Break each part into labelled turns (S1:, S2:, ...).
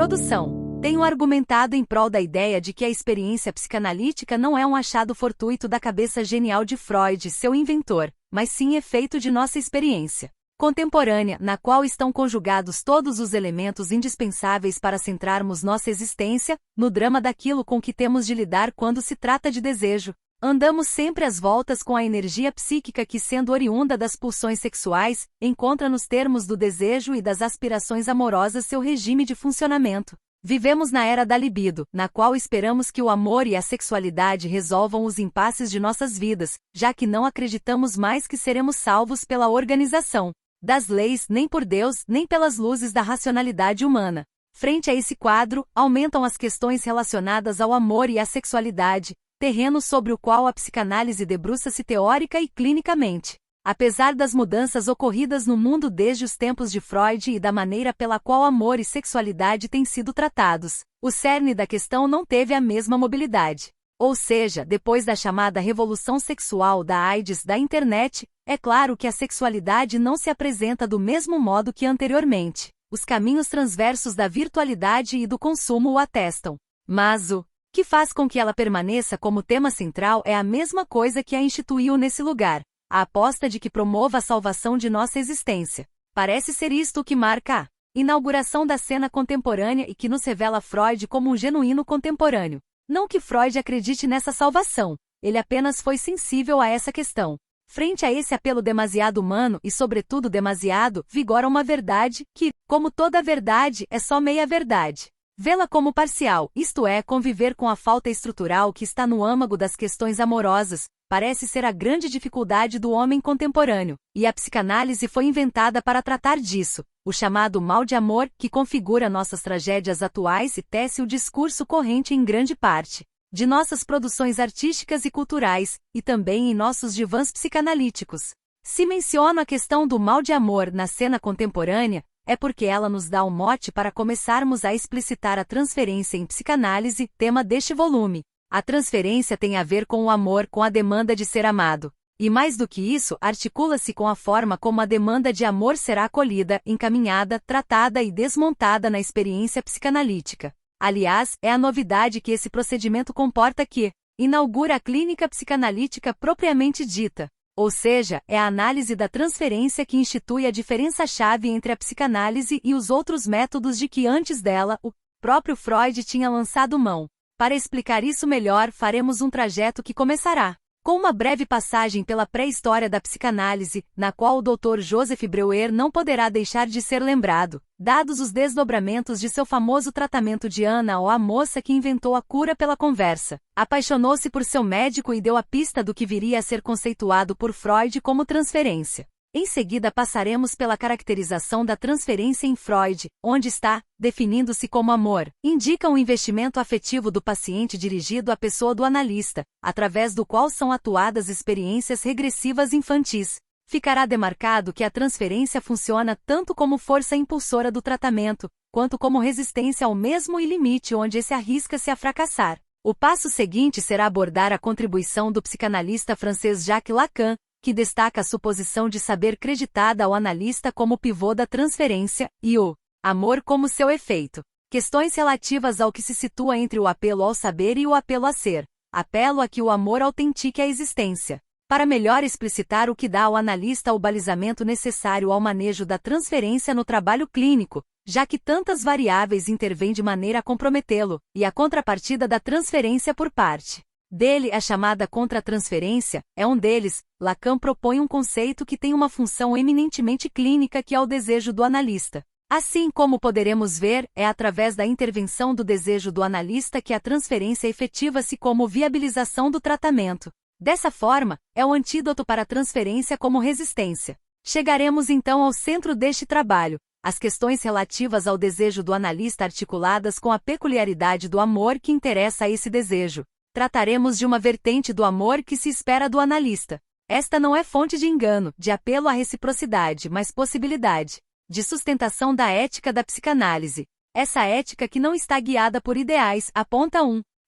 S1: Introdução. Tenho argumentado em prol da ideia de que a experiência psicanalítica não é um achado fortuito da cabeça genial de Freud, seu inventor, mas sim efeito de nossa experiência contemporânea, na qual estão conjugados todos os elementos indispensáveis para centrarmos nossa existência no drama daquilo com que temos de lidar quando se trata de desejo. Andamos sempre às voltas com a energia psíquica que, sendo oriunda das pulsões sexuais, encontra nos termos do desejo e das aspirações amorosas seu regime de funcionamento. Vivemos na era da libido, na qual esperamos que o amor e a sexualidade resolvam os impasses de nossas vidas, já que não acreditamos mais que seremos salvos pela organização das leis, nem por Deus, nem pelas luzes da racionalidade humana. Frente a esse quadro, aumentam as questões relacionadas ao amor e à sexualidade, terreno sobre o qual a psicanálise debruça-se teórica e clinicamente. Apesar das mudanças ocorridas no mundo desde os tempos de Freud e da maneira pela qual amor e sexualidade têm sido tratados, o cerne da questão não teve a mesma mobilidade. Ou seja, depois da chamada revolução sexual da AIDS da internet, é claro que a sexualidade não se apresenta do mesmo modo que anteriormente. Os caminhos transversos da virtualidade e do consumo o atestam. Mas o que faz com que ela permaneça como tema central é a mesma coisa que a instituiu nesse lugar: a aposta de que promova a salvação de nossa existência. Parece ser isto o que marca a inauguração da cena contemporânea e que nos revela Freud como um genuíno contemporâneo. Não que Freud acredite nessa salvação, ele apenas foi sensível a essa questão. Frente a esse apelo demasiado humano e, sobretudo, demasiado, vigora uma verdade que, como toda verdade, é só meia-verdade. Vê-la como parcial, isto é, conviver com a falta estrutural que está no âmago das questões amorosas, parece ser a grande dificuldade do homem contemporâneo, e a psicanálise foi inventada para tratar disso, o chamado mal de amor, que configura nossas tragédias atuais e tece o discurso corrente em grande parte de nossas produções artísticas e culturais, e também em nossos divãs psicanalíticos. Se menciono a questão do mal de amor na cena contemporânea, é porque ela nos dá um mote para começarmos a explicitar a transferência em psicanálise, tema deste volume. A transferência tem a ver com o amor, com a demanda de ser amado. E mais do que isso, articula-se com a forma como a demanda de amor será acolhida, encaminhada, tratada e desmontada na experiência psicanalítica. Aliás, é a novidade que esse procedimento comporta que inaugura a clínica psicanalítica propriamente dita. Ou seja, é a análise da transferência que institui a diferença-chave entre a psicanálise e os outros métodos de que antes dela, o próprio Freud tinha lançado mão. Para explicar isso melhor, faremos um trajeto que começará com uma breve passagem pela pré-história da psicanálise, na qual o Dr. Joseph Breuer não poderá deixar de ser lembrado, dados os desdobramentos de seu famoso tratamento de Ana, ou a moça que inventou a cura pela conversa. Apaixonou-se por seu médico e deu a pista do que viria a ser conceituado por Freud como transferência. Em seguida passaremos pela caracterização da transferência em Freud, onde está, definindo-se como amor, indica um investimento afetivo do paciente dirigido à pessoa do analista, através do qual são atuadas experiências regressivas infantis. Ficará demarcado que a transferência funciona tanto como força impulsora do tratamento, quanto como resistência ao mesmo e limite onde esse arrisca-se a fracassar. O passo seguinte será abordar a contribuição do psicanalista francês Jacques Lacan, que destaca a suposição de saber creditada ao analista como pivô da transferência, e o amor como seu efeito. Questões relativas ao que se situa entre o apelo ao saber e o apelo a ser. Apelo a que o amor autentique a existência. Para melhor explicitar o que dá ao analista o balizamento necessário ao manejo da transferência no trabalho clínico, já que tantas variáveis intervêm de maneira a comprometê-lo, e a contrapartida da transferência por parte dele, a chamada contra-transferência, é um deles. Lacan propõe um conceito que tem uma função eminentemente clínica, que é o desejo do analista. Assim como poderemos ver, é através da intervenção do desejo do analista que a transferência efetiva-se como viabilização do tratamento. Dessa forma, é o antídoto para a transferência como resistência. Chegaremos então ao centro deste trabalho, as questões relativas ao desejo do analista articuladas com a peculiaridade do amor que interessa a esse desejo. Trataremos de uma vertente do amor que se espera do analista. Esta não é fonte de engano, de apelo à reciprocidade, mas possibilidade de sustentação da ética da psicanálise. Essa ética que não está guiada por ideais, aponta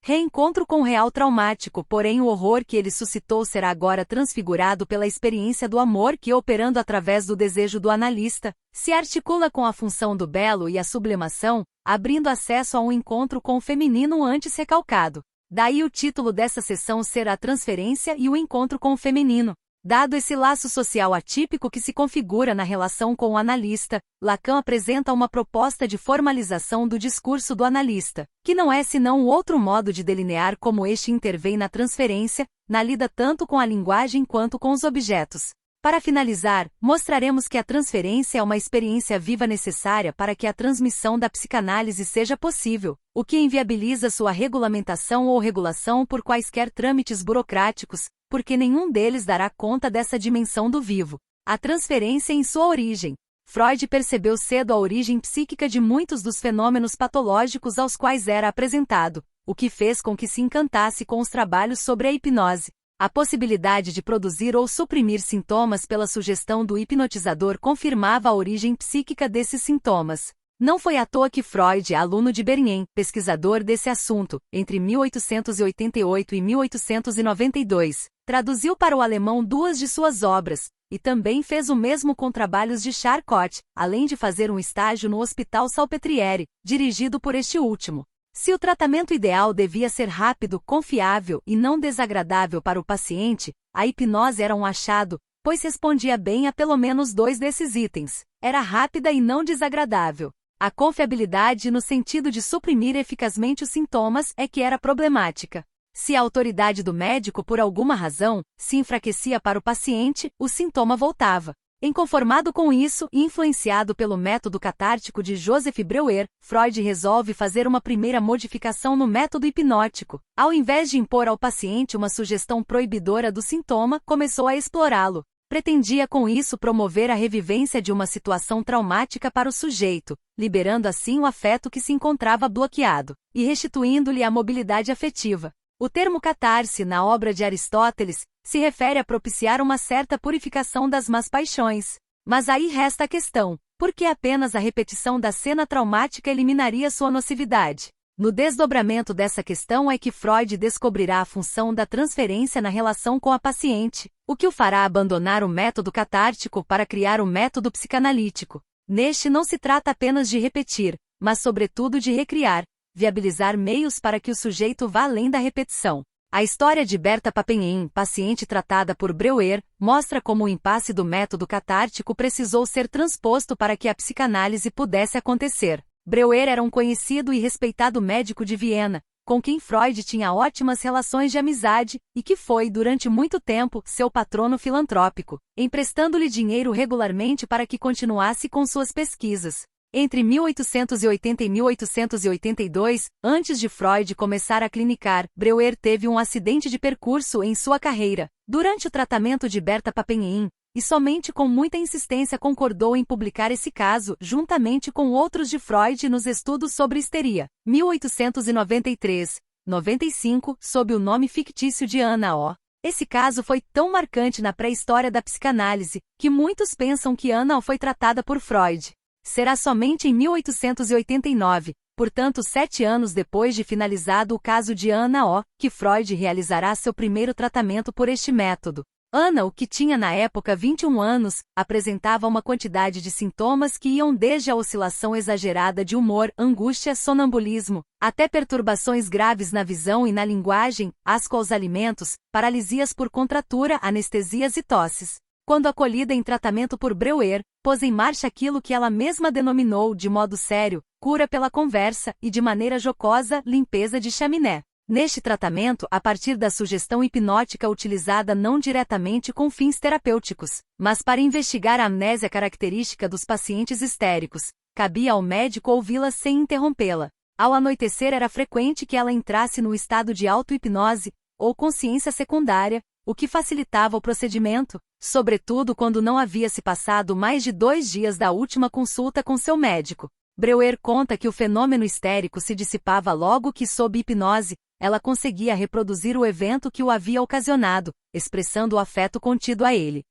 S1: Reencontro com o real traumático, porém o horror que ele suscitou será agora transfigurado pela experiência do amor que, operando através do desejo do analista, se articula com a função do belo e a sublimação, abrindo acesso a um encontro com o feminino antes recalcado. Daí o título dessa sessão ser a transferência e o encontro com o feminino. Dado esse laço social atípico que se configura na relação com o analista, Lacan apresenta uma proposta de formalização do discurso do analista, que não é senão um outro modo de delinear como este intervém na transferência, na lida tanto com a linguagem quanto com os objetos. Para finalizar, mostraremos que a transferência é uma experiência viva necessária para que a transmissão da psicanálise seja possível, o que inviabiliza sua regulamentação ou regulação por quaisquer trâmites burocráticos, porque nenhum deles dará conta dessa dimensão do vivo. A transferência em sua origem. Freud percebeu cedo a origem psíquica de muitos dos fenômenos patológicos aos quais era apresentado, o que fez com que se encantasse com os trabalhos sobre a hipnose. A possibilidade de produzir ou suprimir sintomas pela sugestão do hipnotizador confirmava a origem psíquica desses sintomas. Não foi à toa que Freud, aluno de Bernheim, pesquisador desse assunto, entre 1888 e 1892, traduziu para o alemão duas de suas obras, e também fez o mesmo com trabalhos de Charcot, além de fazer um estágio no Hospital Salpêtrière, dirigido por este último. Se o tratamento ideal devia ser rápido, confiável e não desagradável para o paciente, a hipnose era um achado, pois respondia bem a pelo menos dois desses itens. Era rápida e não desagradável. A confiabilidade no sentido de suprimir eficazmente os sintomas é que era problemática. Se a autoridade do médico por alguma razão se enfraquecia para o paciente, o sintoma voltava. Inconformado com isso e influenciado pelo método catártico de Joseph Breuer, Freud resolve fazer uma primeira modificação no método hipnótico. Ao invés de impor ao paciente uma sugestão proibidora do sintoma, começou a explorá-lo. Pretendia com isso promover a revivência de uma situação traumática para o sujeito, liberando assim o afeto que se encontrava bloqueado, e restituindo-lhe a mobilidade afetiva. O termo catarse, na obra de Aristóteles, se refere a propiciar uma certa purificação das más paixões. Mas aí resta a questão, por que apenas a repetição da cena traumática eliminaria sua nocividade? No desdobramento dessa questão é que Freud descobrirá a função da transferência na relação com a paciente, o que o fará abandonar o método catártico para criar o método psicanalítico. Neste não se trata apenas de repetir, mas sobretudo de recriar, viabilizar meios para que o sujeito vá além da repetição. A história de Berta Pappenheim, paciente tratada por Breuer, mostra como o impasse do método catártico precisou ser transposto para que a psicanálise pudesse acontecer. Breuer era um conhecido e respeitado médico de Viena, com quem Freud tinha ótimas relações de amizade, e que foi, durante muito tempo, seu patrono filantrópico, emprestando-lhe dinheiro regularmente para que continuasse com suas pesquisas. Entre 1880 e 1882, antes de Freud começar a clinicar, Breuer teve um acidente de percurso em sua carreira. Durante o tratamento de Berta Pappenheim, e somente com muita insistência concordou em publicar esse caso, juntamente com outros de Freud nos estudos sobre histeria. 1893-95, sob o nome fictício de Anna O. Esse caso foi tão marcante na pré-história da psicanálise, que muitos pensam que Anna O foi tratada por Freud. Será somente em 1889, portanto 7 anos depois de finalizado o caso de Anna O, que Freud realizará seu primeiro tratamento por este método. Anna, o que tinha na época 21 anos, apresentava uma quantidade de sintomas que iam desde a oscilação exagerada de humor, angústia, sonambulismo, até perturbações graves na visão e na linguagem, asco aos alimentos, paralisias por contratura, anestesias e tosses. Quando acolhida em tratamento por Breuer, pôs em marcha aquilo que ela mesma denominou, de modo sério, cura pela conversa, e de maneira jocosa, limpeza de chaminé. Neste tratamento, a partir da sugestão hipnótica utilizada não diretamente com fins terapêuticos, mas para investigar a amnésia característica dos pacientes histéricos, cabia ao médico ouvi-la sem interrompê-la. Ao anoitecer era frequente que ela entrasse no estado de auto-hipnose, ou consciência secundária, o que facilitava o procedimento, sobretudo quando não havia se passado mais de 2 dias da última consulta com seu médico. Breuer conta que o fenômeno histérico se dissipava logo que, sob hipnose, ela conseguia reproduzir o evento que o havia ocasionado, expressando o afeto contido a ele.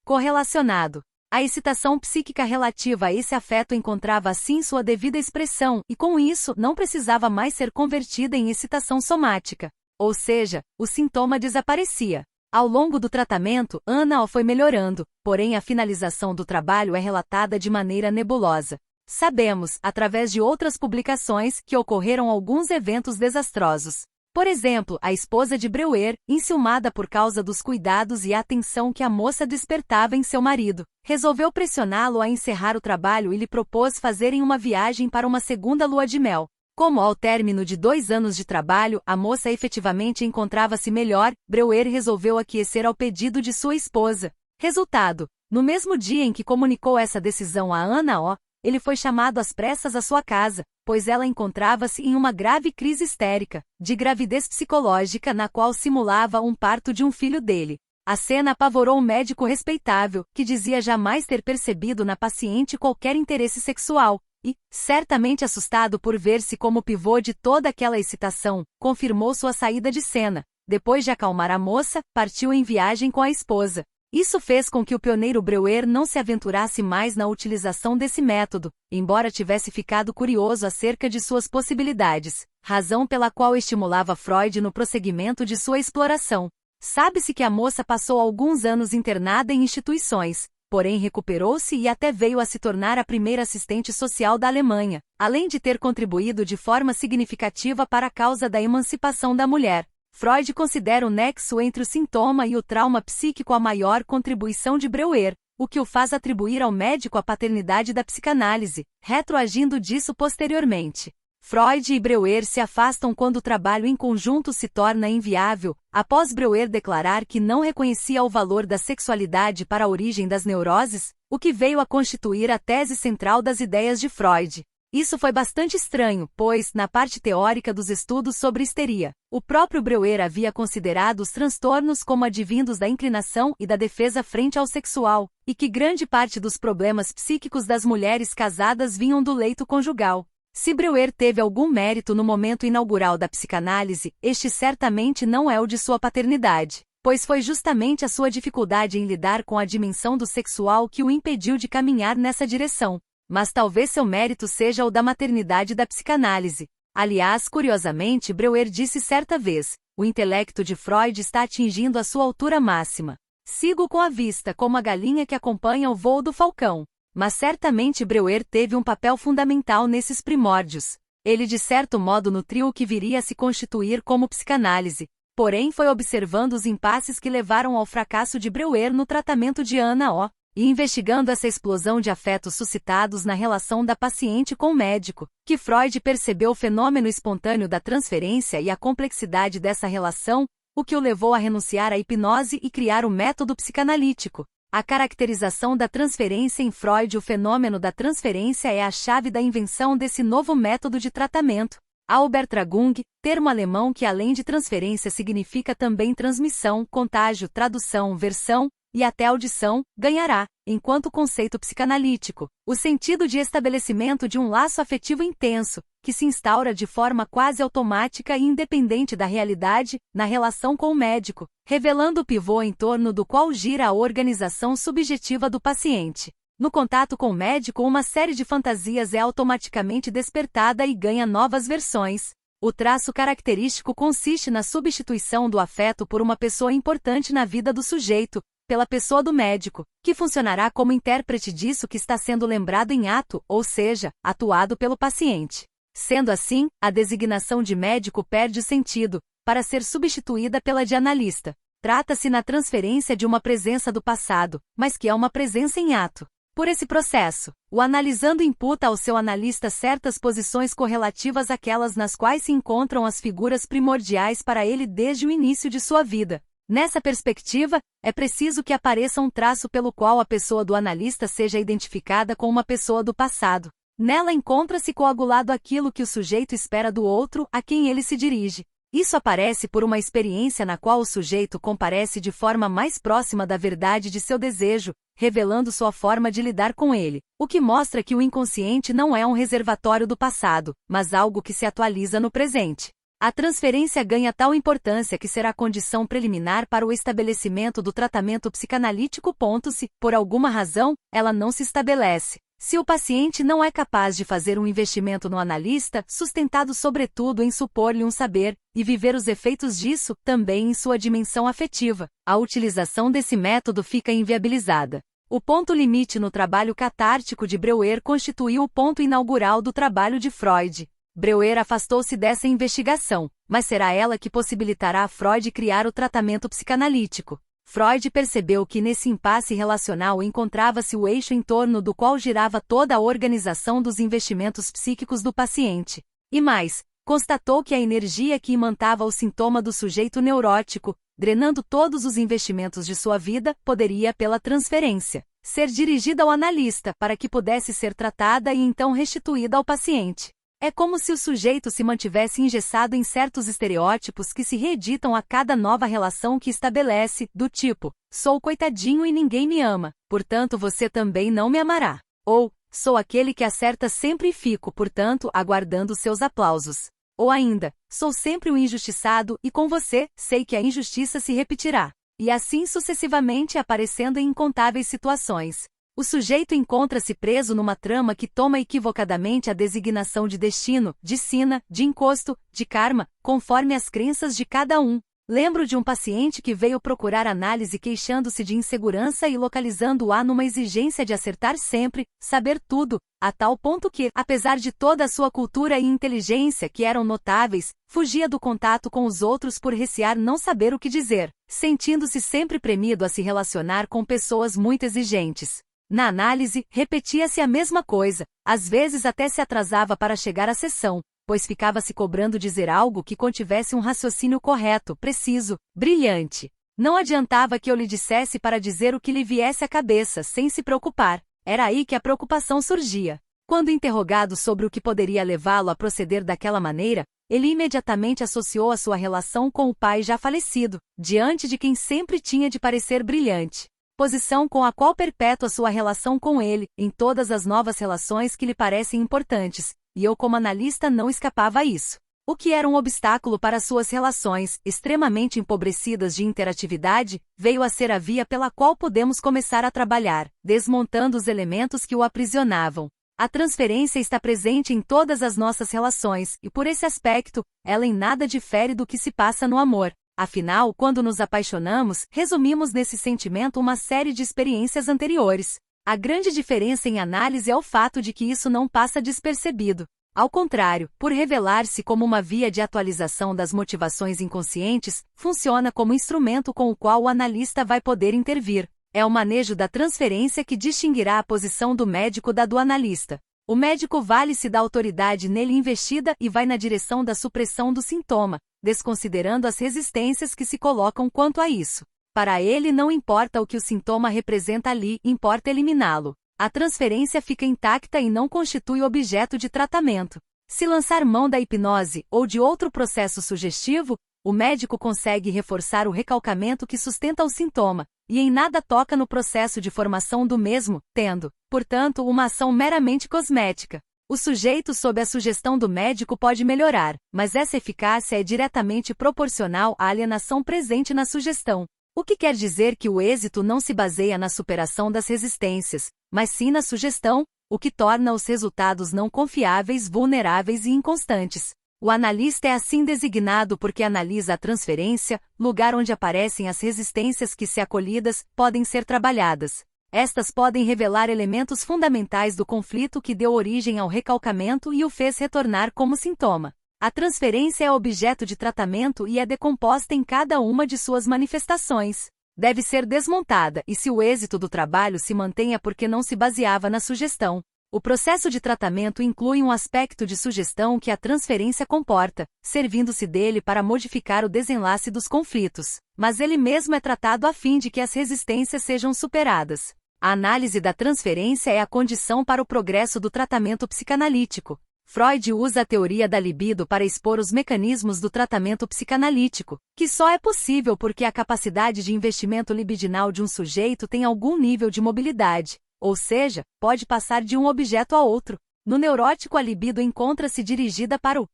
S1: Correlacionado. A excitação psíquica relativa a esse afeto encontrava assim sua devida expressão e, com isso, não precisava mais ser convertida em excitação somática. Ou seja, o sintoma desaparecia. Ao longo do tratamento, Ana foi melhorando, porém a finalização do trabalho é relatada de maneira nebulosa. Sabemos, através de outras publicações, que ocorreram alguns eventos desastrosos. Por exemplo, a esposa de Breuer, enciumada por causa dos cuidados e atenção que a moça despertava em seu marido, resolveu pressioná-lo a encerrar o trabalho e lhe propôs fazerem uma viagem para uma segunda lua de mel. Como ao término de 2 anos de trabalho, a moça efetivamente encontrava-se melhor, Breuer resolveu aquecer ao pedido de sua esposa. Resultado: no mesmo dia em que comunicou essa decisão a Ana, ele foi chamado às pressas à sua casa, pois ela encontrava-se em uma grave crise histérica, de gravidez psicológica na qual simulava um parto de um filho dele. A cena apavorou um médico respeitável, que dizia jamais ter percebido na paciente qualquer interesse sexual, e, certamente assustado por ver-se como pivô de toda aquela excitação, confirmou sua saída de cena. Depois de acalmar a moça, partiu em viagem com a esposa. Isso fez com que o pioneiro Breuer não se aventurasse mais na utilização desse método, embora tivesse ficado curioso acerca de suas possibilidades, razão pela qual estimulava Freud no prosseguimento de sua exploração. Sabe-se que a moça passou alguns anos internada em instituições, porém recuperou-se e até veio a se tornar a primeira assistente social da Alemanha, além de ter contribuído de forma significativa para a causa da emancipação da mulher. Freud considera o nexo entre o sintoma e o trauma psíquico a maior contribuição de Breuer, o que o faz atribuir ao médico a paternidade da psicanálise, retroagindo disso posteriormente. Freud e Breuer se afastam quando o trabalho em conjunto se torna inviável, após Breuer declarar que não reconhecia o valor da sexualidade para a origem das neuroses, o que veio a constituir a tese central das ideias de Freud. Isso foi bastante estranho, pois, na parte teórica dos estudos sobre histeria, o próprio Breuer havia considerado os transtornos como advindos da inclinação e da defesa frente ao sexual, e que grande parte dos problemas psíquicos das mulheres casadas vinham do leito conjugal. Se Breuer teve algum mérito no momento inaugural da psicanálise, este certamente não é o de sua paternidade, pois foi justamente a sua dificuldade em lidar com a dimensão do sexual que o impediu de caminhar nessa direção. Mas talvez seu mérito seja o da maternidade da psicanálise. Aliás, curiosamente, Breuer disse certa vez: o intelecto de Freud está atingindo a sua altura máxima. Sigo com a vista como a galinha que acompanha o voo do falcão. Mas certamente Breuer teve um papel fundamental nesses primórdios. Ele de certo modo nutriu o que viria a se constituir como psicanálise. Porém foi observando os impasses que levaram ao fracasso de Breuer no tratamento de Ana e investigando essa explosão de afetos suscitados na relação da paciente com o médico, que Freud percebeu o fenômeno espontâneo da transferência e a complexidade dessa relação, o que o levou a renunciar à hipnose e criar o método psicanalítico. A caracterização da transferência em Freud. O fenômeno da transferência é a chave da invenção desse novo método de tratamento. Übertragung, termo alemão que além de transferência significa também transmissão, contágio, tradução, versão, e até audição, ganhará, enquanto conceito psicanalítico, o sentido de estabelecimento de um laço afetivo intenso, que se instaura de forma quase automática e independente da realidade, na relação com o médico, revelando o pivô em torno do qual gira a organização subjetiva do paciente. No contato com o médico, uma série de fantasias é automaticamente despertada e ganha novas versões. O traço característico consiste na substituição do afeto por uma pessoa importante na vida do sujeito, pela pessoa do médico, que funcionará como intérprete disso que está sendo lembrado em ato, ou seja, atuado pelo paciente. Sendo assim, a designação de médico perde o sentido, para ser substituída pela de analista. Trata-se na transferência de uma presença do passado, mas que é uma presença em ato. Por esse processo, o analisando imputa ao seu analista certas posições correlativas àquelas nas quais se encontram as figuras primordiais para ele desde o início de sua vida. Nessa perspectiva, é preciso que apareça um traço pelo qual a pessoa do analista seja identificada com uma pessoa do passado. Nela encontra-se coagulado aquilo que o sujeito espera do outro a quem ele se dirige. Isso aparece por uma experiência na qual o sujeito comparece de forma mais próxima da verdade de seu desejo, revelando sua forma de lidar com ele, o que mostra que o inconsciente não é um reservatório do passado, mas algo que se atualiza no presente. A transferência ganha tal importância que será condição preliminar para o estabelecimento do tratamento psicanalítico. Se, por alguma razão, ela não se estabelece. Se o paciente não é capaz de fazer um investimento no analista, sustentado sobretudo em supor-lhe um saber, e viver os efeitos disso, também em sua dimensão afetiva, a utilização desse método fica inviabilizada. O ponto limite no trabalho catártico de Breuer constituiu o ponto inaugural do trabalho de Freud. Breuer afastou-se dessa investigação, mas será ela que possibilitará a Freud criar o tratamento psicanalítico. Freud percebeu que nesse impasse relacional encontrava-se o eixo em torno do qual girava toda a organização dos investimentos psíquicos do paciente. E mais, constatou que a energia que imantava o sintoma do sujeito neurótico, drenando todos os investimentos de sua vida, poderia, pela transferência, ser dirigida ao analista para que pudesse ser tratada e então restituída ao paciente. É como se o sujeito se mantivesse engessado em certos estereótipos que se reeditam a cada nova relação que estabelece, do tipo, sou coitadinho e ninguém me ama, portanto você também não me amará. Ou, sou aquele que acerta sempre e fico, portanto, aguardando seus aplausos. Ou ainda, sou sempre o injustiçado e com você, sei que a injustiça se repetirá. E assim sucessivamente aparecendo em incontáveis situações. O sujeito encontra-se preso numa trama que toma equivocadamente a designação de destino, de sina, de encosto, de karma, conforme as crenças de cada um. Lembro de um paciente que veio procurar análise queixando-se de insegurança e localizando-a numa exigência de acertar sempre, saber tudo, a tal ponto que, apesar de toda a sua cultura e inteligência que eram notáveis, fugia do contato com os outros por recear não saber o que dizer, sentindo-se sempre premido a se relacionar com pessoas muito exigentes. Na análise, repetia-se a mesma coisa, às vezes até se atrasava para chegar à sessão, pois ficava se cobrando dizer algo que contivesse um raciocínio correto, preciso, brilhante. Não adiantava que eu lhe dissesse para dizer o que lhe viesse à cabeça, sem se preocupar. Era aí que a preocupação surgia. Quando interrogado sobre o que poderia levá-lo a proceder daquela maneira, ele imediatamente associou a sua relação com o pai já falecido, diante de quem sempre tinha de parecer brilhante. Posição com a qual perpétua sua relação com ele, em todas as novas relações que lhe parecem importantes, e eu como analista não escapava a isso. O que era um obstáculo para suas relações, extremamente empobrecidas de interatividade, veio a ser a via pela qual podemos começar a trabalhar, desmontando os elementos que o aprisionavam. A transferência está presente em todas as nossas relações, e por esse aspecto, ela em nada difere do que se passa no amor. Afinal, quando nos apaixonamos, resumimos nesse sentimento uma série de experiências anteriores. A grande diferença em análise é o fato de que isso não passa despercebido. Ao contrário, por revelar-se como uma via de atualização das motivações inconscientes, funciona como instrumento com o qual o analista vai poder intervir. É o manejo da transferência que distinguirá a posição do médico da do analista. O médico vale-se da autoridade nele investida e vai na direção da supressão do sintoma, desconsiderando as resistências que se colocam quanto a isso. Para ele não importa o que o sintoma representa ali, importa eliminá-lo. A transferência fica intacta e não constitui objeto de tratamento. Se lançar mão da hipnose ou de outro processo sugestivo, o médico consegue reforçar o recalcamento que sustenta o sintoma, e em nada toca no processo de formação do mesmo, tendo, portanto, uma ação meramente cosmética. O sujeito sob a sugestão do médico pode melhorar, mas essa eficácia é diretamente proporcional à alienação presente na sugestão. O que quer dizer que o êxito não se baseia na superação das resistências, mas sim na sugestão, o que torna os resultados não confiáveis, vulneráveis e inconstantes. O analista é assim designado porque analisa a transferência, lugar onde aparecem as resistências que, se acolhidas, podem ser trabalhadas. Estas podem revelar elementos fundamentais do conflito que deu origem ao recalcamento e o fez retornar como sintoma. A transferência é objeto de tratamento e é decomposta em cada uma de suas manifestações. Deve ser desmontada e se o êxito do trabalho se mantém é porque não se baseava na sugestão. O processo de tratamento inclui um aspecto de sugestão que a transferência comporta, servindo-se dele para modificar o desenlace dos conflitos, mas ele mesmo é tratado a fim de que as resistências sejam superadas. A análise da transferência é a condição para o progresso do tratamento psicanalítico. Freud usa a teoria da libido para expor os mecanismos do tratamento psicanalítico, que só é possível porque a capacidade de investimento libidinal de um sujeito tem algum nível de mobilidade. Ou seja, pode passar de um objeto a outro. No neurótico, a libido encontra-se dirigida para o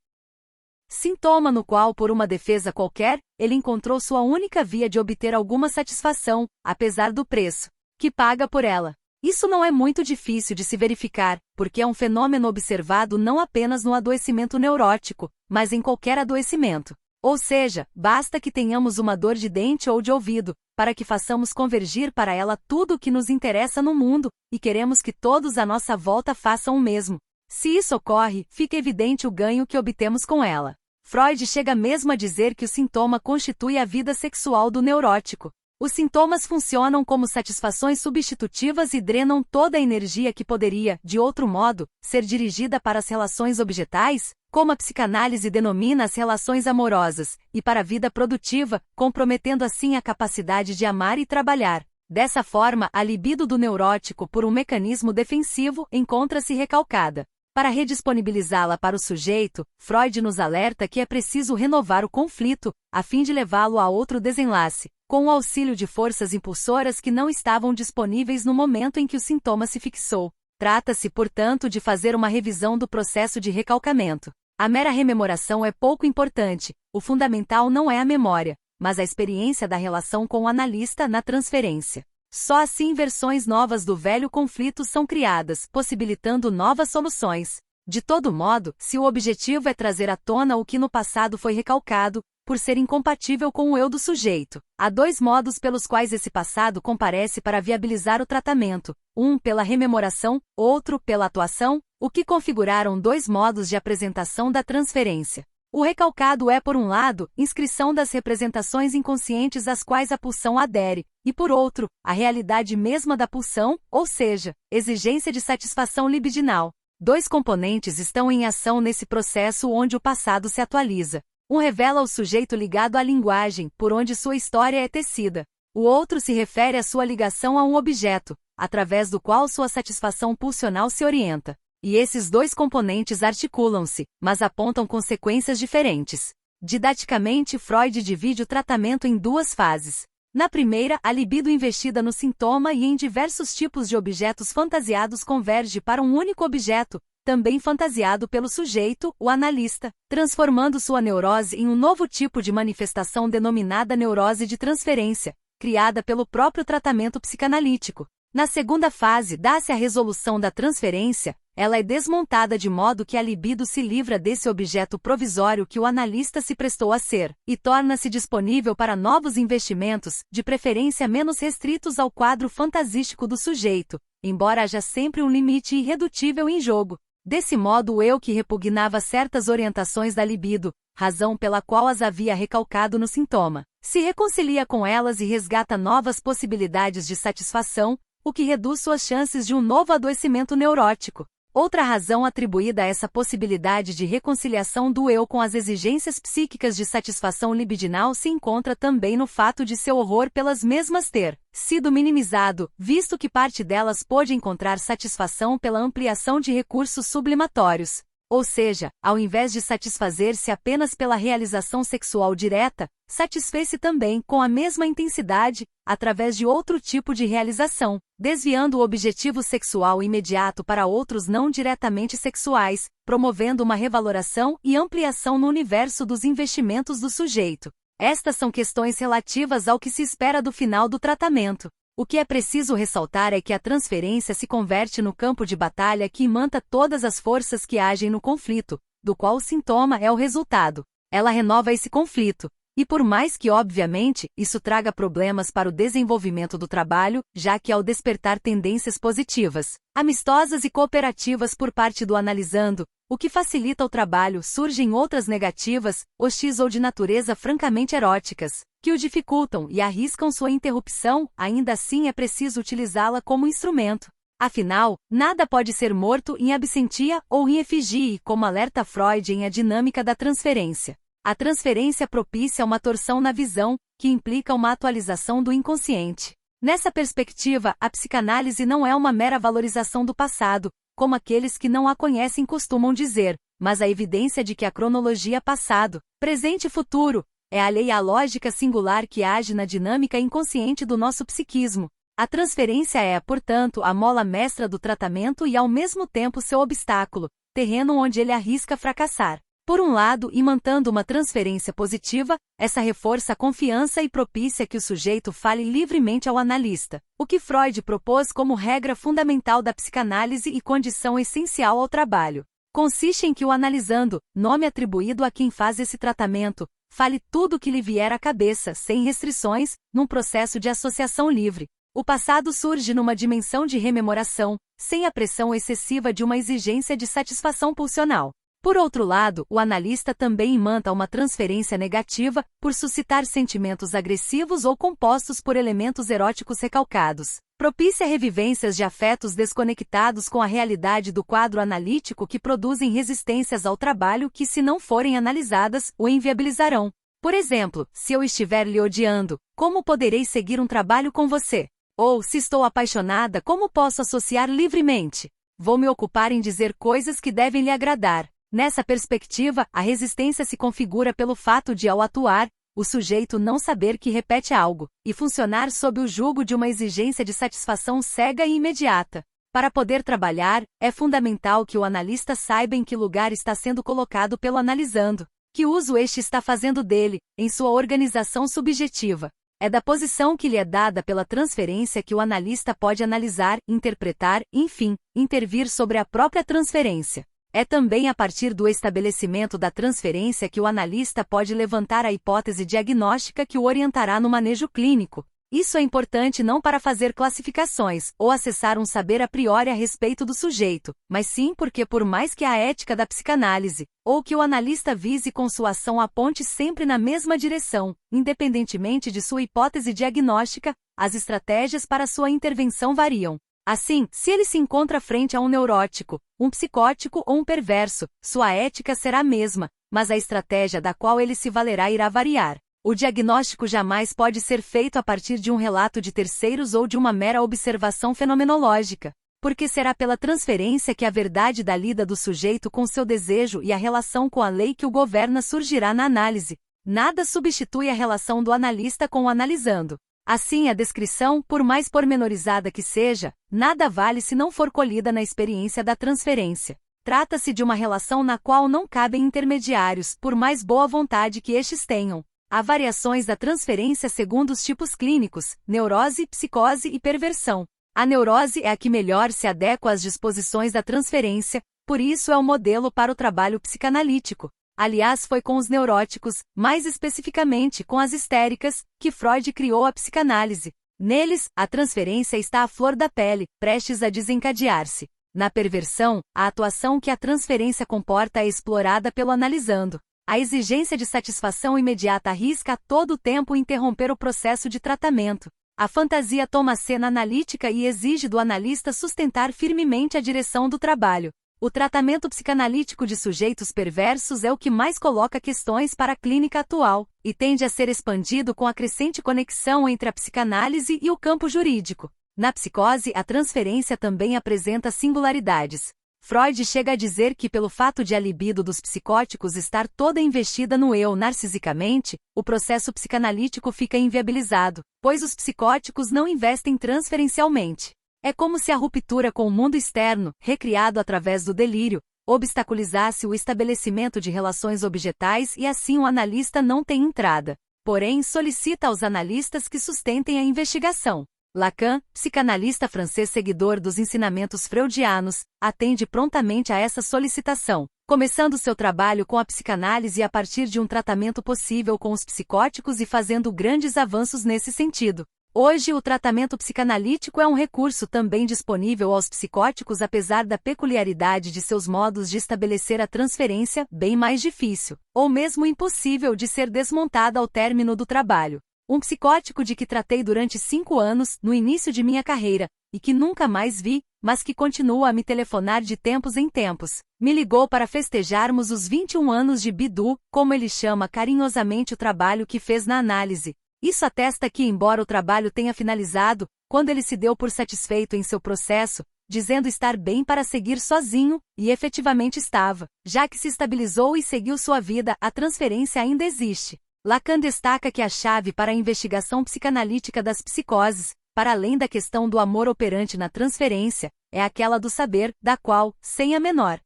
S1: Sintoma no qual, por uma defesa qualquer, ele encontrou sua única via de obter alguma satisfação, apesar do preço que paga por ela. Isso não é muito difícil de se verificar, porque é um fenômeno observado não apenas no adoecimento neurótico, mas em qualquer adoecimento. Ou seja, basta que tenhamos uma dor de dente ou de ouvido, para que façamos convergir para ela tudo o que nos interessa no mundo, e queremos que todos à nossa volta façam o mesmo. Se isso ocorre, fica evidente o ganho que obtemos com ela. Freud chega mesmo a dizer que o sintoma constitui a vida sexual do neurótico. Os sintomas funcionam como satisfações substitutivas e drenam toda a energia que poderia, de outro modo, ser dirigida para as relações objetais, como a psicanálise denomina as relações amorosas, e para a vida produtiva, comprometendo assim a capacidade de amar e trabalhar. Dessa forma, a libido do neurótico, por um mecanismo defensivo, encontra-se recalcada. Para redisponibilizá-la para o sujeito, Freud nos alerta que é preciso renovar o conflito, a fim de levá-lo a outro desenlace, com o auxílio de forças impulsoras que não estavam disponíveis no momento em que o sintoma se fixou. Trata-se, portanto, de fazer uma revisão do processo de recalcamento. A mera rememoração é pouco importante, o fundamental não é a memória, mas a experiência da relação com o analista na transferência. Só assim versões novas do velho conflito são criadas, possibilitando novas soluções. De todo modo, se o objetivo é trazer à tona o que no passado foi recalcado, por ser incompatível com o eu do sujeito, há dois modos pelos quais esse passado comparece para viabilizar o tratamento, um pela rememoração, outro pela atuação, o que configuraram dois modos de apresentação da transferência. O recalcado é, por um lado, inscrição das representações inconscientes às quais a pulsão adere, e por outro, a realidade mesma da pulsão, ou seja, exigência de satisfação libidinal. Dois componentes estão em ação nesse processo onde o passado se atualiza. Um revela o sujeito ligado à linguagem, por onde sua história é tecida. O outro se refere à sua ligação a um objeto, através do qual sua satisfação pulsional se orienta. E esses dois componentes articulam-se, mas apontam consequências diferentes. Didaticamente, Freud divide o tratamento em duas fases. Na primeira, a libido investida no sintoma e em diversos tipos de objetos fantasiados converge para um único objeto, também fantasiado pelo sujeito, o analista, transformando sua neurose em um novo tipo de manifestação denominada neurose de transferência, criada pelo próprio tratamento psicanalítico. Na segunda fase, dá-se a resolução da transferência, ela é desmontada de modo que a libido se livra desse objeto provisório que o analista se prestou a ser, e torna-se disponível para novos investimentos, de preferência menos restritos ao quadro fantasístico do sujeito, embora haja sempre um limite irredutível em jogo. Desse modo o eu que repugnava certas orientações da libido, razão pela qual as havia recalcado no sintoma, se reconcilia com elas e resgata novas possibilidades de satisfação, o que reduz suas chances de um novo adoecimento neurótico. Outra razão atribuída a essa possibilidade de reconciliação do eu com as exigências psíquicas de satisfação libidinal se encontra também no fato de seu horror pelas mesmas ter sido minimizado, visto que parte delas pôde encontrar satisfação pela ampliação de recursos sublimatórios. Ou seja, ao invés de satisfazer-se apenas pela realização sexual direta, satisfez-se também, com a mesma intensidade, através de outro tipo de realização, desviando o objetivo sexual imediato para outros não diretamente sexuais, promovendo uma revaloração e ampliação no universo dos investimentos do sujeito. Estas são questões relativas ao que se espera do final do tratamento. O que é preciso ressaltar é que a transferência se converte no campo de batalha que imanta todas as forças que agem no conflito, do qual o sintoma é o resultado. Ela renova esse conflito. E por mais que, obviamente, isso traga problemas para o desenvolvimento do trabalho, já que ao despertar tendências positivas, amistosas e cooperativas por parte do analisando, o que facilita o trabalho, surgem outras negativas, hostis ou de natureza francamente eróticas, que o dificultam e arriscam sua interrupção, ainda assim é preciso utilizá-la como instrumento. Afinal, nada pode ser morto em absentia ou em efígie, como alerta Freud em A Dinâmica da Transferência. A transferência propicia uma torção na visão, que implica uma atualização do inconsciente. Nessa perspectiva, a psicanálise não é uma mera valorização do passado, como aqueles que não a conhecem costumam dizer, mas a evidência de que a cronologia passado, presente e futuro, é alheia à lógica singular que age na dinâmica inconsciente do nosso psiquismo. A transferência é, portanto, a mola mestra do tratamento e ao mesmo tempo seu obstáculo, terreno onde ele arrisca fracassar. Por um lado, imantando uma transferência positiva, essa reforça a confiança e propicia que o sujeito fale livremente ao analista, o que Freud propôs como regra fundamental da psicanálise e condição essencial ao trabalho. Consiste em que o analisando, nome atribuído a quem faz esse tratamento, fale tudo o que lhe vier à cabeça, sem restrições, num processo de associação livre. O passado surge numa dimensão de rememoração, sem a pressão excessiva de uma exigência de satisfação pulsional. Por outro lado, o analista também imanta uma transferência negativa, por suscitar sentimentos agressivos ou compostos por elementos eróticos recalcados. Propicia revivências de afetos desconectados com a realidade do quadro analítico que produzem resistências ao trabalho que, se não forem analisadas, o inviabilizarão. Por exemplo, se eu estiver lhe odiando, como poderei seguir um trabalho com você? Ou, se estou apaixonada, como posso associar livremente? Vou me ocupar em dizer coisas que devem lhe agradar. Nessa perspectiva, a resistência se configura pelo fato de, ao atuar, o sujeito não saber que repete algo, e funcionar sob o jugo de uma exigência de satisfação cega e imediata. Para poder trabalhar, é fundamental que o analista saiba em que lugar está sendo colocado pelo analisando, que uso este está fazendo dele, em sua organização subjetiva. É da posição que lhe é dada pela transferência que o analista pode analisar, interpretar, enfim, intervir sobre a própria transferência. É também a partir do estabelecimento da transferência que o analista pode levantar a hipótese diagnóstica que o orientará no manejo clínico. Isso é importante não para fazer classificações ou acessar um saber a priori a respeito do sujeito, mas sim porque, por mais que a ética da psicanálise, ou que o analista vise com sua ação aponte sempre na mesma direção, independentemente de sua hipótese diagnóstica, as estratégias para sua intervenção variam. Assim, se ele se encontra frente a um neurótico, um psicótico ou um perverso, sua ética será a mesma, mas a estratégia da qual ele se valerá irá variar. O diagnóstico jamais pode ser feito a partir de um relato de terceiros ou de uma mera observação fenomenológica, porque será pela transferência que a verdade da lida do sujeito com seu desejo e a relação com a lei que o governa surgirá na análise. Nada substitui a relação do analista com o analisando. Assim, a descrição, por mais pormenorizada que seja, nada vale se não for colhida na experiência da transferência. Trata-se de uma relação na qual não cabem intermediários, por mais boa vontade que estes tenham. Há variações da transferência segundo os tipos clínicos: neurose, psicose e perversão. A neurose é a que melhor se adequa às disposições da transferência, por isso é o modelo para o trabalho psicanalítico. Aliás, foi com os neuróticos, mais especificamente com as histéricas, que Freud criou a psicanálise. Neles, a transferência está à flor da pele, prestes a desencadear-se. Na perversão, a atuação que a transferência comporta é explorada pelo analisando. A exigência de satisfação imediata arrisca a todo tempo interromper o processo de tratamento. A fantasia toma a cena analítica e exige do analista sustentar firmemente a direção do trabalho. O tratamento psicanalítico de sujeitos perversos é o que mais coloca questões para a clínica atual, e tende a ser expandido com a crescente conexão entre a psicanálise e o campo jurídico. Na psicose, a transferência também apresenta singularidades. Freud chega a dizer que, pelo fato de a libido dos psicóticos estar toda investida no eu narcisicamente, o processo psicanalítico fica inviabilizado, pois os psicóticos não investem transferencialmente. É como se a ruptura com o mundo externo, recriado através do delírio, obstaculizasse o estabelecimento de relações objetais e assim o analista não tem entrada. Porém, solicita aos analistas que sustentem a investigação. Lacan, psicanalista francês seguidor dos ensinamentos freudianos, atende prontamente a essa solicitação, começando seu trabalho com a psicanálise a partir de um tratamento possível com os psicóticos e fazendo grandes avanços nesse sentido. Hoje, o tratamento psicanalítico é um recurso também disponível aos psicóticos, apesar da peculiaridade de seus modos de estabelecer a transferência, bem mais difícil, ou mesmo impossível de ser desmontada ao término do trabalho. Um psicótico de que tratei durante 5 anos, no início de minha carreira, e que nunca mais vi, mas que continua a me telefonar de tempos em tempos, me ligou para festejarmos os 21 anos de Bidu, como ele chama carinhosamente o trabalho que fez na análise. Isso atesta que, embora o trabalho tenha finalizado, quando ele se deu por satisfeito em seu processo, dizendo estar bem para seguir sozinho, e efetivamente estava, já que se estabilizou e seguiu sua vida, a transferência ainda existe. Lacan destaca que a chave para a investigação psicanalítica das psicoses, para além da questão do amor operante na transferência, é aquela do saber, da qual, sem a menor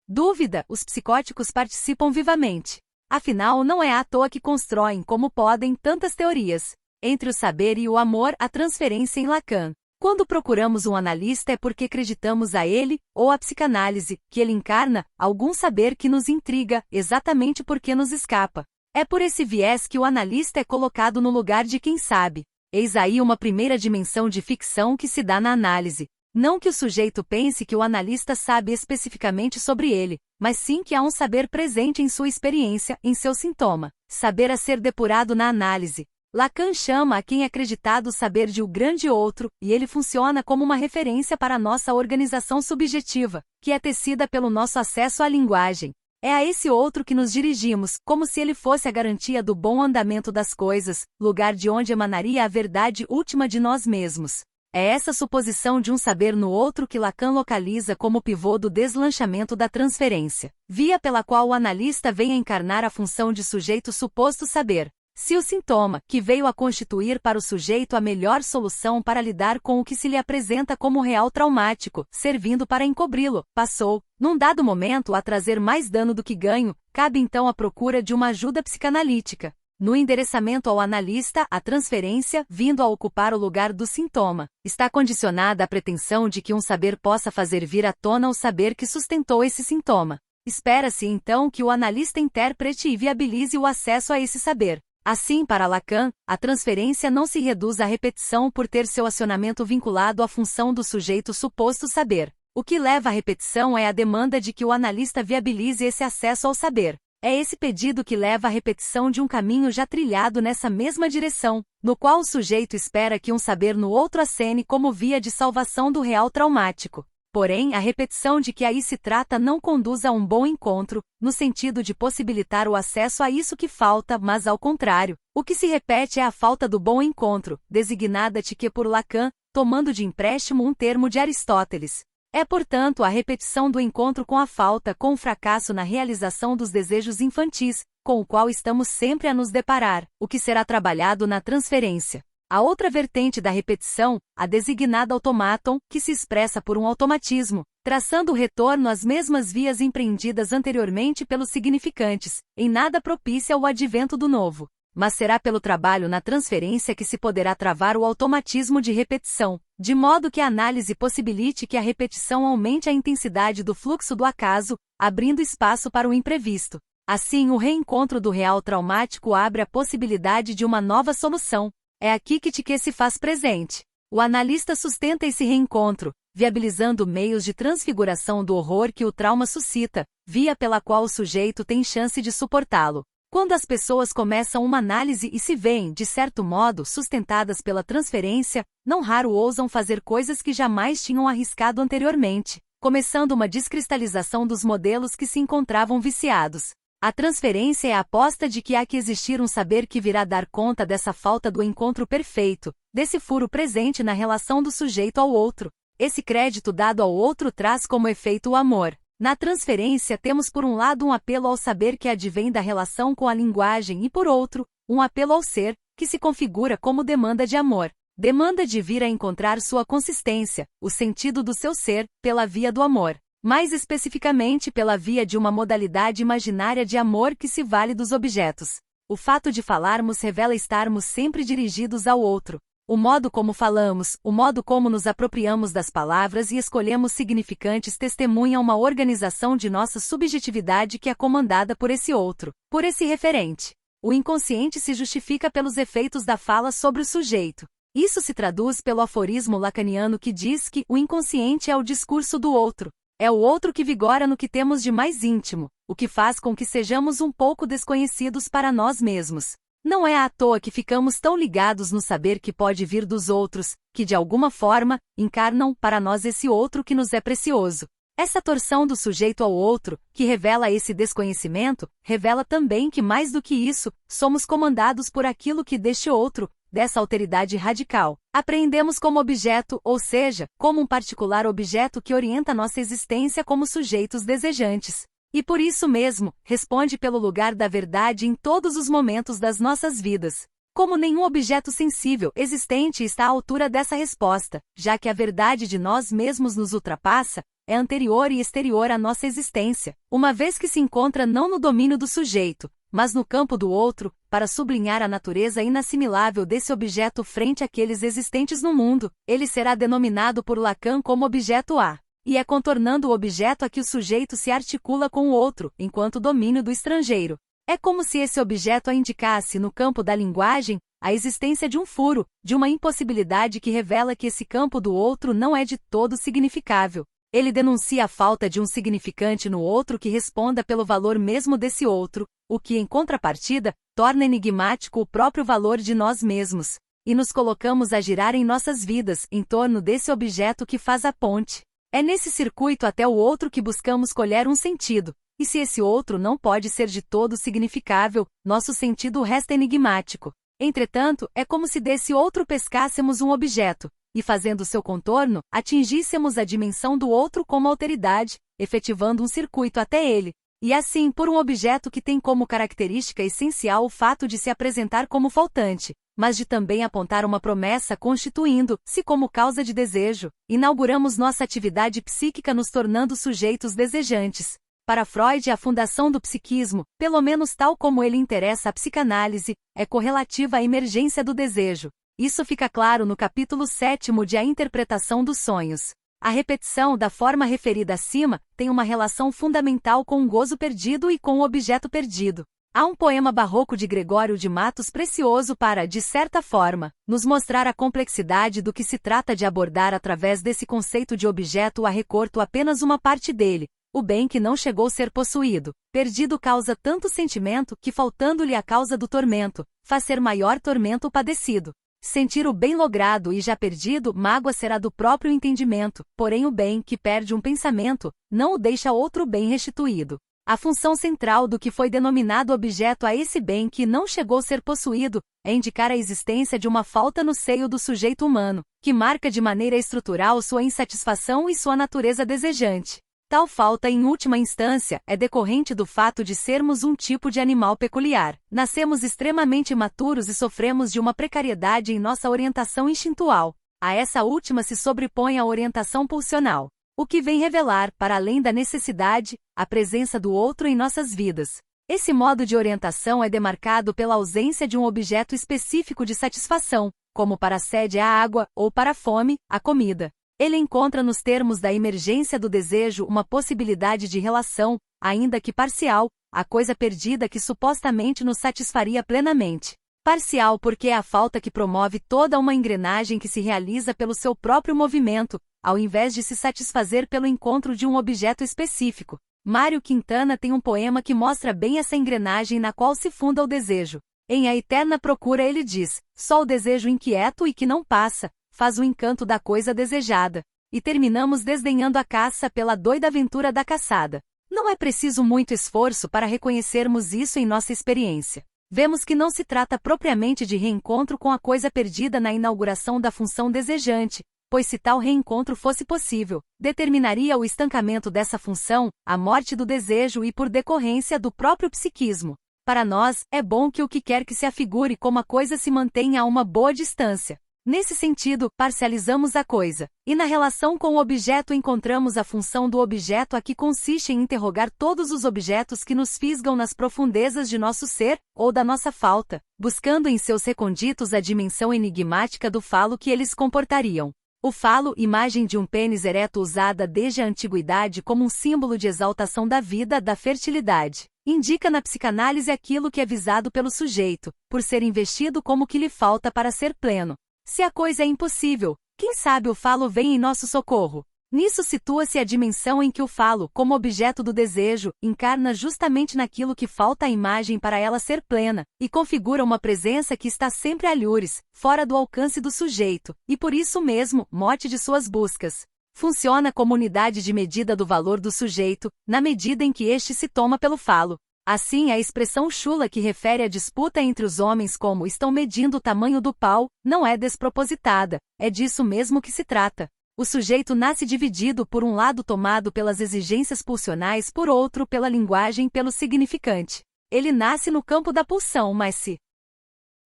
S1: dúvida, os psicóticos participam vivamente. Afinal, não é à toa que constroem como podem tantas teorias. Entre o saber e o amor, a transferência em Lacan. Quando procuramos um analista é porque acreditamos a ele, ou a psicanálise, que ele encarna, algum saber que nos intriga, exatamente porque nos escapa. É por esse viés que o analista é colocado no lugar de quem sabe. Eis aí uma primeira dimensão de ficção que se dá na análise. Não que o sujeito pense que o analista sabe especificamente sobre ele, mas sim que há um saber presente em sua experiência, em seu sintoma. Saber a ser depurado na análise. Lacan chama a quem é acreditado saber de o grande outro, e ele funciona como uma referência para a nossa organização subjetiva, que é tecida pelo nosso acesso à linguagem. É a esse outro que nos dirigimos, como se ele fosse a garantia do bom andamento das coisas, lugar de onde emanaria a verdade última de nós mesmos. É essa suposição de um saber no outro que Lacan localiza como pivô do deslanchamento da transferência, via pela qual o analista vem a encarnar a função de sujeito suposto saber. Se o sintoma, que veio a constituir para o sujeito a melhor solução para lidar com o que se lhe apresenta como real traumático, servindo para encobri-lo, passou, num dado momento, a trazer mais dano do que ganho, cabe então a procura de uma ajuda psicanalítica. No endereçamento ao analista, a transferência, vindo a ocupar o lugar do sintoma, está condicionada à pretensão de que um saber possa fazer vir à tona o saber que sustentou esse sintoma. Espera-se então que o analista interprete e viabilize o acesso a esse saber. Assim, para Lacan, a transferência não se reduz à repetição por ter seu acionamento vinculado à função do sujeito suposto saber. O que leva à repetição é a demanda de que o analista viabilize esse acesso ao saber. É esse pedido que leva à repetição de um caminho já trilhado nessa mesma direção, no qual o sujeito espera que um saber no outro acene como via de salvação do real traumático. Porém, a repetição de que aí se trata não conduz a um bom encontro, no sentido de possibilitar o acesso a isso que falta, mas ao contrário, o que se repete é a falta do bom encontro, designada-te que por Lacan, tomando de empréstimo um termo de Aristóteles. É, portanto, a repetição do encontro com a falta, com o fracasso na realização dos desejos infantis, com o qual estamos sempre a nos deparar, o que será trabalhado na transferência. A outra vertente da repetição, a designada automáton, que se expressa por um automatismo, traçando o retorno às mesmas vias empreendidas anteriormente pelos significantes, em nada propícia ao advento do novo. Mas será pelo trabalho na transferência que se poderá travar o automatismo de repetição, de modo que a análise possibilite que a repetição aumente a intensidade do fluxo do acaso, abrindo espaço para o imprevisto. Assim, o reencontro do real traumático abre a possibilidade de uma nova solução. É aqui que se faz presente. O analista sustenta esse reencontro, viabilizando meios de transfiguração do horror que o trauma suscita, via pela qual o sujeito tem chance de suportá-lo. Quando as pessoas começam uma análise e se veem, de certo modo, sustentadas pela transferência, não raro ousam fazer coisas que jamais tinham arriscado anteriormente, começando uma descristalização dos modelos que se encontravam viciados. A transferência é a aposta de que há que existir um saber que virá dar conta dessa falta do encontro perfeito, desse furo presente na relação do sujeito ao outro. Esse crédito dado ao outro traz como efeito o amor. Na transferência temos por um lado um apelo ao saber que advém da relação com a linguagem e por outro, um apelo ao ser, que se configura como demanda de amor. Demanda de vir a encontrar sua consistência, o sentido do seu ser, pela via do amor. Mais especificamente pela via de uma modalidade imaginária de amor que se vale dos objetos. O fato de falarmos revela estarmos sempre dirigidos ao outro. O modo como falamos, o modo como nos apropriamos das palavras e escolhemos significantes testemunha uma organização de nossa subjetividade que é comandada por esse outro, por esse referente. O inconsciente se justifica pelos efeitos da fala sobre o sujeito. Isso se traduz pelo aforismo lacaniano que diz que o inconsciente é o discurso do outro. É o outro que vigora no que temos de mais íntimo, o que faz com que sejamos um pouco desconhecidos para nós mesmos. Não é à toa que ficamos tão ligados no saber que pode vir dos outros, que de alguma forma, encarnam para nós esse outro que nos é precioso. Essa torção do sujeito ao outro, que revela esse desconhecimento, revela também que mais do que isso, somos comandados por aquilo que deste outro, dessa alteridade radical, apreendemos como objeto, ou seja, como um particular objeto que orienta nossa existência como sujeitos desejantes. E por isso mesmo, responde pelo lugar da verdade em todos os momentos das nossas vidas. Como nenhum objeto sensível existente está à altura dessa resposta, já que a verdade de nós mesmos nos ultrapassa, é anterior e exterior à nossa existência, uma vez que se encontra não no domínio do sujeito, mas no campo do outro, para sublinhar a natureza inassimilável desse objeto frente àqueles existentes no mundo, ele será denominado por Lacan como objeto A. E é contornando o objeto a que o sujeito se articula com o outro, enquanto domínio do estrangeiro. É como se esse objeto a indicasse, no campo da linguagem, a existência de um furo, de uma impossibilidade que revela que esse campo do outro não é de todo significável. Ele denuncia a falta de um significante no outro que responda pelo valor mesmo desse outro, o que, em contrapartida, torna enigmático o próprio valor de nós mesmos. E nos colocamos a girar em nossas vidas, em torno desse objeto que faz a ponte. É nesse circuito até o outro que buscamos colher um sentido, e se esse outro não pode ser de todo significável, nosso sentido resta enigmático. Entretanto, é como se desse outro pescássemos um objeto, e fazendo seu contorno, atingíssemos a dimensão do outro como alteridade, efetivando um circuito até ele. E assim, por um objeto que tem como característica essencial o fato de se apresentar como faltante, mas de também apontar uma promessa constituindo-se como causa de desejo, inauguramos nossa atividade psíquica nos tornando sujeitos desejantes. Para Freud, a fundação do psiquismo, pelo menos tal como ele interessa à psicanálise, é correlativa à emergência do desejo. Isso fica claro no capítulo 7º de A Interpretação dos Sonhos. A repetição da forma referida acima tem uma relação fundamental com o gozo perdido e com o objeto perdido. Há um poema barroco de Gregório de Matos precioso para, de certa forma, nos mostrar a complexidade do que se trata de abordar através desse conceito de objeto a recorto apenas uma parte dele. O bem que não chegou a ser possuído, perdido causa tanto sentimento que, faltando-lhe a causa do tormento, faz ser maior tormento o padecido. Sentir o bem logrado e já perdido, mágoa será do próprio entendimento, porém o bem que perde um pensamento, não o deixa outro bem restituído. A função central do que foi denominado objeto a esse bem que não chegou a ser possuído, é indicar a existência de uma falta no seio do sujeito humano, que marca de maneira estrutural sua insatisfação e sua natureza desejante. Tal falta, em última instância, é decorrente do fato de sermos um tipo de animal peculiar. Nascemos extremamente imaturos e sofremos de uma precariedade em nossa orientação instintual. A essa última se sobrepõe a orientação pulsional, o que vem revelar, para além da necessidade, a presença do outro em nossas vidas. Esse modo de orientação é demarcado pela ausência de um objeto específico de satisfação, como para a sede a água, ou para a fome, a comida. Ele encontra nos termos da emergência do desejo uma possibilidade de relação, ainda que parcial, à coisa perdida que supostamente nos satisfaria plenamente. Parcial porque é a falta que promove toda uma engrenagem que se realiza pelo seu próprio movimento, ao invés de se satisfazer pelo encontro de um objeto específico. Mário Quintana tem um poema que mostra bem essa engrenagem na qual se funda o desejo. Em A Eterna Procura ele diz: só o desejo inquieto e que não passa, faz o encanto da coisa desejada. E terminamos desdenhando a caça pela doida aventura da caçada. Não é preciso muito esforço para reconhecermos isso em nossa experiência. Vemos que não se trata propriamente de reencontro com a coisa perdida na inauguração da função desejante, pois se tal reencontro fosse possível, determinaria o estancamento dessa função, a morte do desejo e por decorrência do próprio psiquismo. Para nós, é bom que o que quer que se afigure como a coisa se mantenha a uma boa distância. Nesse sentido, parcializamos a coisa, e na relação com o objeto encontramos a função do objeto a que consiste em interrogar todos os objetos que nos fisgam nas profundezas de nosso ser, ou da nossa falta, buscando em seus reconditos a dimensão enigmática do falo que eles comportariam. O falo, imagem de um pênis ereto usada desde a antiguidade como um símbolo de exaltação da vida, da fertilidade, indica na psicanálise aquilo que é visado pelo sujeito, por ser investido como que lhe falta para ser pleno. Se a coisa é impossível, quem sabe o falo vem em nosso socorro. Nisso situa-se a dimensão em que o falo, como objeto do desejo, encarna justamente naquilo que falta à imagem para ela ser plena, e configura uma presença que está sempre alhures, fora do alcance do sujeito, e por isso mesmo, mote de suas buscas. Funciona como unidade de medida do valor do sujeito, na medida em que este se toma pelo falo. Assim, a expressão chula que refere à disputa entre os homens como estão medindo o tamanho do pau, não é despropositada, é disso mesmo que se trata. O sujeito nasce dividido, por um lado tomado pelas exigências pulsionais, por outro pela linguagem, pelo significante. Ele nasce no campo da pulsão, mas se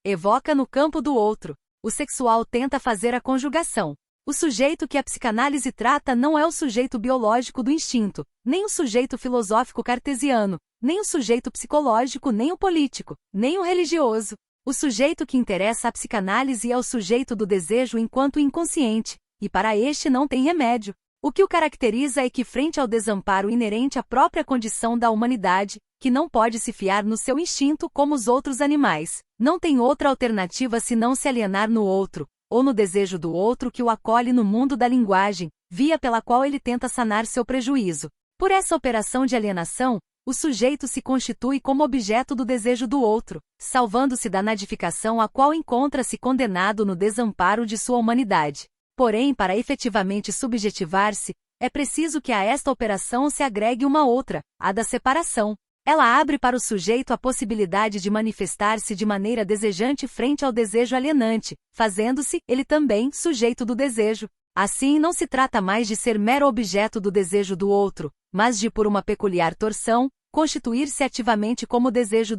S1: evoca no campo do outro. O sexual tenta fazer a conjugação. O sujeito que a psicanálise trata não é o sujeito biológico do instinto, nem o sujeito filosófico cartesiano, nem o sujeito psicológico, nem o político, nem o religioso. O sujeito que interessa à psicanálise é o sujeito do desejo enquanto inconsciente, e para este não tem remédio. O que o caracteriza é que, frente ao desamparo inerente à própria condição da humanidade, que não pode se fiar no seu instinto como os outros animais, não tem outra alternativa senão se alienar no outro, ou no desejo do outro que o acolhe no mundo da linguagem, via pela qual ele tenta sanar seu prejuízo. Por essa operação de alienação, o sujeito se constitui como objeto do desejo do outro, salvando-se da nadificação a qual encontra-se condenado no desamparo de sua humanidade. Porém, para efetivamente subjetivar-se, é preciso que a esta operação se agregue uma outra, a da separação. Ela abre para o sujeito a possibilidade de manifestar-se de maneira desejante frente ao desejo alienante, fazendo-se, ele também, sujeito do desejo. Assim, não se trata mais de ser mero objeto do desejo do outro, mas de, por uma peculiar torção, constituir-se ativamente como desejo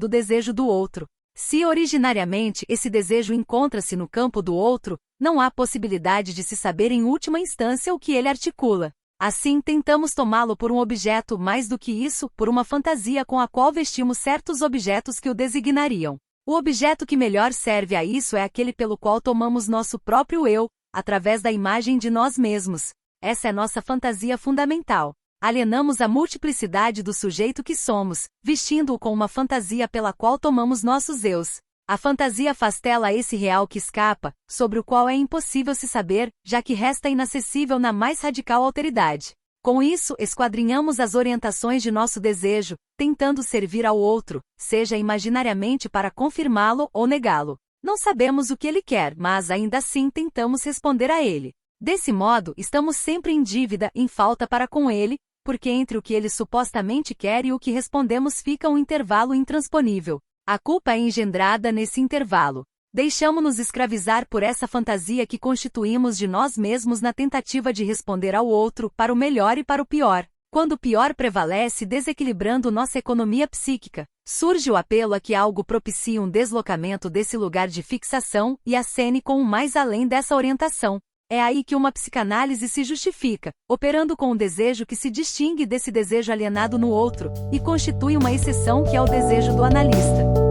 S1: do outro. Se originariamente esse desejo encontra-se no campo do outro, não há possibilidade de se saber em última instância o que ele articula. Assim, tentamos tomá-lo por um objeto, mais do que isso, por uma fantasia com a qual vestimos certos objetos que o designariam. O objeto que melhor serve a isso é aquele pelo qual tomamos nosso próprio eu, através da imagem de nós mesmos. Essa é nossa fantasia fundamental. Alienamos a multiplicidade do sujeito que somos, vestindo-o com uma fantasia pela qual tomamos nossos eus. A fantasia faz-tela esse real que escapa, sobre o qual é impossível se saber, já que resta inacessível na mais radical alteridade. Com isso, esquadrinhamos as orientações de nosso desejo, tentando servir ao outro, seja imaginariamente para confirmá-lo ou negá-lo. Não sabemos o que ele quer, mas ainda assim tentamos responder a ele. Desse modo, estamos sempre em dívida, em falta para com ele, porque entre o que ele supostamente quer e o que respondemos fica um intervalo intransponível. A culpa é engendrada nesse intervalo. Deixamo-nos escravizar por essa fantasia que constituímos de nós mesmos na tentativa de responder ao outro, para o melhor e para o pior. Quando o pior prevalece desequilibrando nossa economia psíquica, surge o apelo a que algo propicie um deslocamento desse lugar de fixação e acene com o mais além dessa orientação. É aí que uma psicanálise se justifica, operando com um desejo que se distingue desse desejo alienado no outro, e constitui uma exceção que é o desejo do analista.